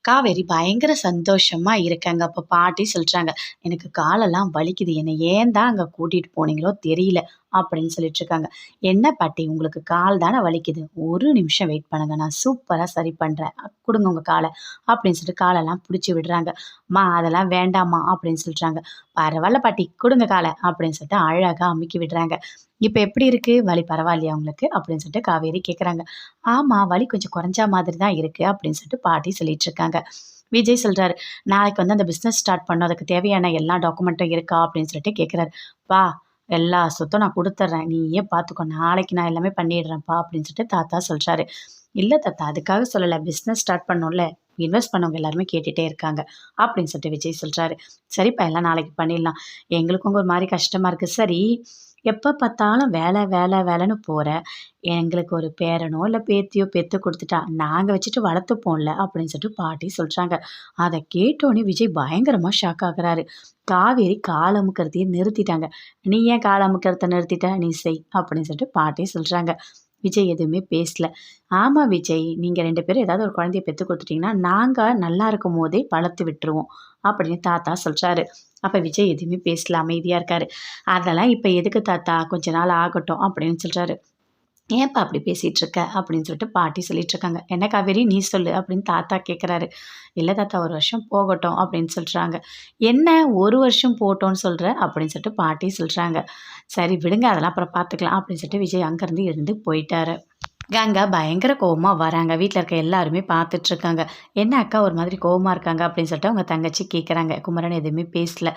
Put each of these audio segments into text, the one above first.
காவேரி பயங்கர சந்தோஷமா இருக்காங்க. அப்ப பாட்டி சொல்றாங்க, "எனக்கு காலெல்லாம் வலிக்குது. என்னை ஏன் தான் அங்க கூட்டிட்டு போனீங்களோ தெரியல." அப்படின்னு சொல்லிட்டு இருக்காங்க. "என்ன பாட்டி உங்களுக்கு கால் தானே வலிக்குது. ஒரு நிமிஷம் வெயிட் பண்ணுங்க. நான் சூப்பரா சரி பண்றேன். குடுங்க உங்க கால." அப்படின்னு சொல்லிட்டு காலெல்லாம் புடிச்சு விடுறாங்க. "அம்மா அதெல்லாம் வேண்டாம்மா." அப்படின்னு சொல்றாங்க. "பரவால்ல பாட்டி குடுங்க கால." அப்படின்னு சொல்லிட்டு அழகா அமுக்கி விடுறாங்க. "இப்ப எப்படி இருக்கு? வலி பரவாயில்லையா உங்களுக்கு?" அப்படின்னு சொல்லிட்டு காவேரி கேட்கறாங்க. "ஆமா, வலி கொஞ்சம் குறைஞ்சா மாதிரி தான் இருக்கு." அப்படின்னு சொல்லிட்டு பாட்டி சொல்லிட்டு இருக்காங்க. விஜய் சொல்றாரு, "நாளைக்கு வந்து அந்த பிசினஸ் ஸ்டார்ட் பண்ணணும். அதுக்கு தேவையான எல்லா டாக்குமெண்ட்டும் இருக்கா?" அப்படின்னு சொல்லிட்டு கேட்கிறாரு. "பா, எல்லா சொத்தும் நான் குடுத்துர்றேன். நீயே பார்த்துக்கோ. நாளைக்கு நான் எல்லாமே பண்ணிடுறேன்ப்பா." அப்படின்னு சொல்லிட்டு தாத்தா சொல்றாரு. "இல்ல தாத்தா, அதுக்காக சொல்லல. பிசினஸ் ஸ்டார்ட் பண்ணணும்ல. இன்வெஸ்ட் பண்ணவங்க எல்லாருமே கேட்டுட்டே இருக்காங்க." அப்படின்னு சொல்லிட்டு விஜய் சொல்றாரு. "சரிப்பா, எல்லாம் நாளைக்கு பண்ணிடலாம். எங்களுக்கும் ஒரு மாரி கஷ்டமா இருக்கு. சரி, எப்ப பார்த்தாலும் வேலை, வேலை, வேலைன்னு போற. எங்களுக்கு ஒரு பேரனோ, இல்ல பேத்தியோ பெத்து குடுத்துட்டா, நாங்க வச்சுட்டு வளர்த்துப்போம்ல." அப்படின்னு சொல்லிட்டு பாட்டி சொல்றாங்க. அத கேட்டோனே விஜய் பயங்கரமா ஷாக் ஆகுறாரு. காவேரி கால் அமுக்குறதையே நிறுத்திட்டாங்க. "நீ ஏன் கால் அமுக்குறத நிறுத்திட்ட? நீ செய்." அப்படின்னு சொல்லிட்டு பாட்டி சொல்றாங்க. விஜய் எதுவுமே பேசல. "ஆமா விஜய், நீங்க 2 பேரும் ஏதாவது ஒரு குழந்தைய பெத்து குடுத்துட்டீங்கன்னா, நாங்க நல்லா இருக்கும்போதே வளர்த்து விட்டுருவோம்." அப்படின்னு தாத்தா சொல்றாரு. அப்ப விஜய் எதுவுமே பேசல. அமைதியா இருக்காரு. "அதெல்லாம் இப்ப எதுக்கு தாத்தா? கொஞ்ச நாள் ஆகட்டும்." அப்படின்னு சொல்றாரு. "ஏன்பா அப்படி பேசிட்டு இருக்க?" அப்படின்னு சொல்லிட்டு பாட்டி சொல்லிட்டு இருக்காங்க. "என்ன காவேரி நீ சொல்லு." அப்படின்னு தாத்தா கேட்குறாரு. "இல்ல தாத்தா, 1 வருஷம் போகட்டும்." அப்படின்னு சொல்றாங்க. "என்ன 1 வருஷம் போகட்டும்னு சொல்ற?" அப்படின்னு சொல்லிட்டு பாட்டி சொல்றாங்க. "சரி விடுங்க, அதெல்லாம் அப்புறம் பார்த்துக்கலாம்." அப்படின்னு சொல்லிட்டு விஜய் அங்கருந்து எழுந்து போயிட்டாரு. கங்கா பயங்கர கோவமா வராங்க. வீட்ல இருக்க எல்லாருமே பார்த்துட்ருக்காங்க. "என்ன அக்கா ஒரு மாதிரி கோவமா இருக்காங்க?" அப்படின்னு சொல்லிட்டு அவங்க தங்கச்சி கேட்குறாங்க. குமரன் எதுவுமே பேசல.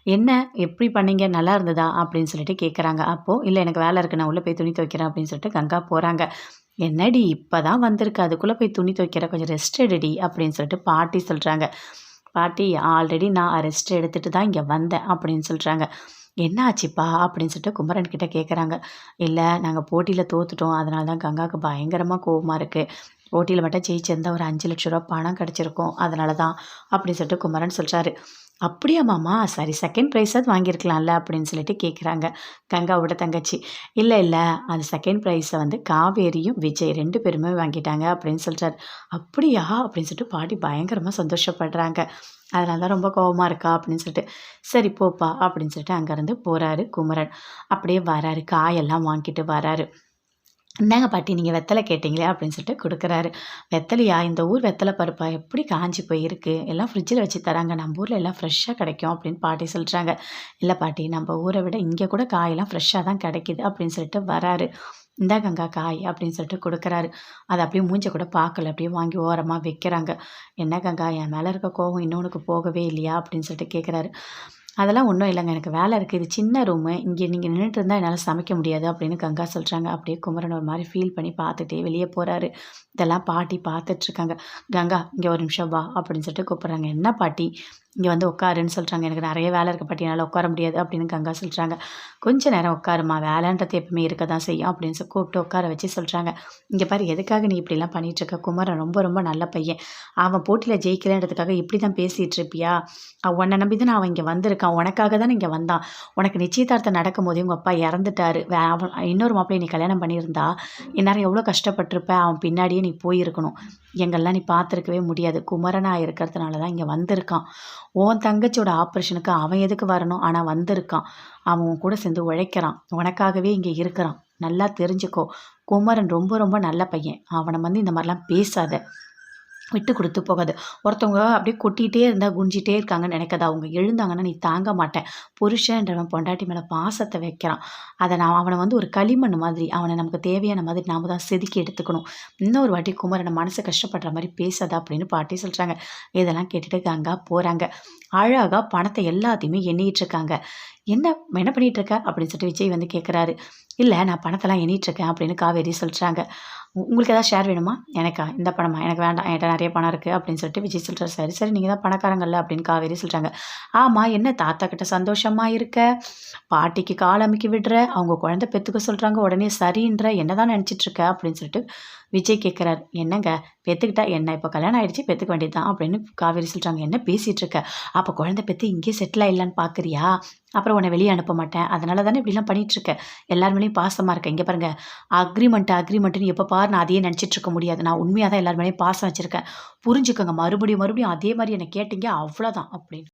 "என்ன எப்படி பண்ணீங்க? நல்லா இருந்ததா?" அப்படின்னு சொல்லிட்டு கேட்குறாங்க. அப்போ, "இல்ல எனக்கு வேலை இருக்கு. நான் உள்ள போய் துணி துவைக்கிறேன்." அப்படின்னு சொல்லிட்டு கங்கா போறாங்க. "என்னடி இப்பதான் வந்திருக்க. அதுக்குள்ள போய் துணி துவைக்கிற? கொஞ்சம் ரெஸ்ட் எடுடி." அப்படின்னு சொல்லிட்டு பாட்டி சொல்றாங்க. "பாட்டி ஆல்ரெடி நான் ரெஸ்ட் எடுத்துட்டு தான் இங்க வந்தேன்." அப்படின்னு சொல்றாங்க. "என்ன ஆச்சுப்பா?" அப்படின்னு சொல்லிட்டு குமரன் கிட்ட கேட்குறாங்க. "இல்ல, நாங்க போட்டியில தோத்துட்டோம். அதனால தான் கங்காவுக்கு பயங்கரமா கோவமா இருக்கு. போட்டியில மட்டும் ஜெயிச்சிருந்தா ஒரு ரூ. 5,00,000 பணம் கிடைச்சிருக்கும். அதனால தான்." அப்படின்னு சொல்லிட்டு குமரன் சொல்றாரு. "அப்படியா மாமா? சரி, செகண்ட் ப்ரைஸாவது வாங்கியிருக்கலாம்ல." அப்படின்னு சொல்லிட்டு கேட்குறாங்க கங்காவோட தங்கச்சி. "இல்ல, இல்ல. அந்த செகண்ட் ப்ரைஸ வந்து காவேரியும், விஜய் 2 பேருமே வாங்கிட்டாங்க." அப்படின்னு சொல்றாரு. "அப்படியா?" அப்படின்னு சொல்லிட்டு பாட்டி பயங்கரமா சந்தோஷப்படுறாங்க. "அதனால தான் ரொம்ப கோவமா இருக்கா?" அப்படின்னு சொல்லிட்டு. "சரி போப்பா." அப்படின்னு சொல்லிட்டு அங்கேருந்து போறாரு குமரன். அப்படியே வராரு. காயெல்லாம் வாங்கிட்டு வராரு. "இந்தாங்க பாட்டி, நீங்க வெத்தல கேட்டீங்களே." அப்படின்னு சொல்லிட்டு குடுக்குறாரு. "வெத்தலையா? இந்த ஊர் வெத்தல பாருப்பா, எப்படி காஞ்சு போயிருக்கு. எல்லாம் ஃப்ரிட்ஜில வச்சு தராங்க. நம்ம ஊர்ல எல்லாம் ஃப்ரெஷ்ஷா கிடைக்கும்." அப்படின்னு பாட்டி சொல்றாங்க. "இல்ல பாட்டி, நம்ம ஊர விட இங்க கூட காயெல்லாம் ஃப்ரெஷ்ஷா தான் கிடைக்குது." அப்படின்னு சொல்லிட்டு வராரு. "இந்தா கங்கா காய்." அப்படின்னு சொல்லிட்டு குடுக்குறாரு. அத அப்படியே மூஞ்ச கூட பார்க்கல. அப்படியே வாங்கி ஓரமா வைக்கிறாங்க. "என்ன கங்கா, என் மேல இருக்க கோவம் இன்னும் உனக்கு போகவே இல்லையா?" அப்படின்னு சொல்லிட்டு கேட்குறாரு. "அதெல்லாம் ஒண்ணும் இல்லங்க. எனக்கு வேலை இருக்கு. இது சின்ன ரூமு. இங்க நீங்க நின்னுட்டு இருந்தா என்னால சமைக்க முடியாது." அப்படின்னு கங்கா சொல்றாங்க. அப்படியே குமரன் ஒரு மாரி ஃபீல் பண்ணி பார்த்துட்டே வெளிய போறாரு. இதெல்லாம் பாட்டி பார்த்துட்ருக்காங்க. "கங்கா, இங்க ஒரு நிமிஷம் வா." அப்படின்னு சொல்லிட்டு கூப்பிடுறாங்க. "என்ன பாட்டி?" "இங்க வந்து உட்காருன்னு சொல்றாங்க." "எனக்கு நெறைய வேலை இருக்கு பாட்டி. என்னால உட்கார முடியாது." அப்படின்னு கங்கா சொல்றாங்க. "கொஞ்ச நேரம் உட்காரும்மா. வேலைன்றது எப்பவுமே இருக்க தான் செய்யும்." அப்படின்னு கூப்பிட்டு உட்கார வச்சு சொல்றாங்க. "இங்க பாரு, எதுக்காக நீ இப்படிலாம் பண்ணிட்டுருக்க? குமரன் ரொம்ப ரொம்ப நல்ல பையன். அவன் போட்டியில ஜெயிக்கலன்றதுக்காக இப்படி தான் பேசிட்டு இருப்பியா? உன்ன நம்பி தானே அவன் இங்க வந்திருக்கான். உனக்காக தானே இங்க வந்தான். உனக்கு நிச்சயதார்த்தம் நடக்கும்போதே உங்க அப்பா இறந்துட்டாரு. அவன் இன்னொரு மாப்பிள்ளைய நீ கல்யாணம் பண்ணியிருந்தா, இந்நேரம் எவ்வளோ கஷ்டப்பட்டுருப்ப. அவன் பின்னாடியே நீ போயிருக்கணும். எங்கள்லாம் நீ பார்த்துருக்கவே முடியாது. குமரனா இருக்கிறதுனால தான் இங்க வந்திருக்கான். உன் தங்கச்சியோட ஆப்ரேஷனுக்கு அவன் எதுக்கு வரணும்? ஆனா வந்திருக்கான். அவன் உன் கூட சேர்ந்து உழைக்கிறான். உனக்காகவே இங்க இருக்கிறான். நல்லா தெரிஞ்சுக்கோ. குமரன் ரொம்ப ரொம்ப நல்ல பையன். அவன வந்து இந்த மாரிலாம் பேசாத. விட்டு குடுத்து போகாத. ஒருத்தவங்க அப்படியே கொட்டிட்டே இருந்தா குனிஞ்சிட்டே இருக்காங்கன்னு நெனைக்காத. அவங்க எழுந்தாங்கன்னா நீ தாங்க மாட்ட. புருஷன்றவன் பொண்டாட்டி மேல பாசத்த வைக்கிறான். நான் அவன வந்து ஒரு களிமண் மாதிரி, அவன நமக்கு தேவையான மாதிரி நாம தான் செதுக்கி எடுத்துக்கணும். இன்னொரு வாட்டி குமரன மனசு கஷ்டப்படுற மாரி பேசாத." அப்படின்னு பாட்டி சொல்றாங்க. இதெல்லாம் கேட்டுட்டு கங்கா போறாங்க. அழகா பணத்த எல்லாத்தையுமே எண்ணிட்டு இருக்காங்க. "என்ன என்ன பண்ணிட்டு இருக்க?" அப்படின்னு சொல்லிட்டு விஜய் வந்து கேட்குறாரு. "இல்ல, நான் பணத்தெல்லாம் எண்ணிட்டு இருக்கேன்." அப்படின்னு காவேரி சொல்றாங்க. உங்களுக்கு ஏதாவது ஷேர் வேணுமா?" "எனக்கா? இந்த பணமா? எனக்கு வேண்டாம். என்ட்ட நெறைய பணம் இருக்கு." அப்படின்னு சொல்லிட்டு விஜய் சொல்றாரு. "சரி, சரி. நீங்க தான் பணக்காரங்கள்ல." அப்படின்னு காவேரி சொல்றாங்க. "ஆமா, என்ன தாத்தா கிட்ட சந்தோஷமா இருக்க? பாட்டிக்கு கால் அமுக்கி விடுற, அவங்க குழந்தை பெத்துக்க சொல்றாங்க, உடனே சரின்ற, என்னதான் நெனச்சிட்டு இருக்க?" அப்படின்னு சொல்லிட்டு விஜய் கேட்குறாரு, "என்னங்க பெத்துக்கிட்டா என்ன? இப்போ கல்யாணம் ஆயிடுச்சு பெத்துக்க வேண்டியது தான்" அப்படின்னு காவேரி சொல்றாங்க. "என்ன பேசிட்டு இருக்க? அப்போ குழந்தை பெத்து இங்கேயே செட்டில் ஆயிடலான்னு பார்க்குறியா? அப்புறம் உன்னை வெளிய அனுப்ப மாட்டேன். அதனால தானே இப்படிலாம் பண்ணிட்டு இருக்க. எல்லார் மேலயும் பாசமா இருக்க. இங்க பாருங்க அக்ரீமெண்ட்டுன்னு எப்ப பாரு நான் அதையே நினைச்சிட்டு இருக்க முடியாது. நான் உண்மையா தான் எல்லார் மேலயும் பாசம் வச்சிருக்கேன். புரிஞ்சுக்கங்க. மறுபடியும் அதே மாரி என்ன கேட்டீங்க அவ்வளோதான்" அப்படின்னு.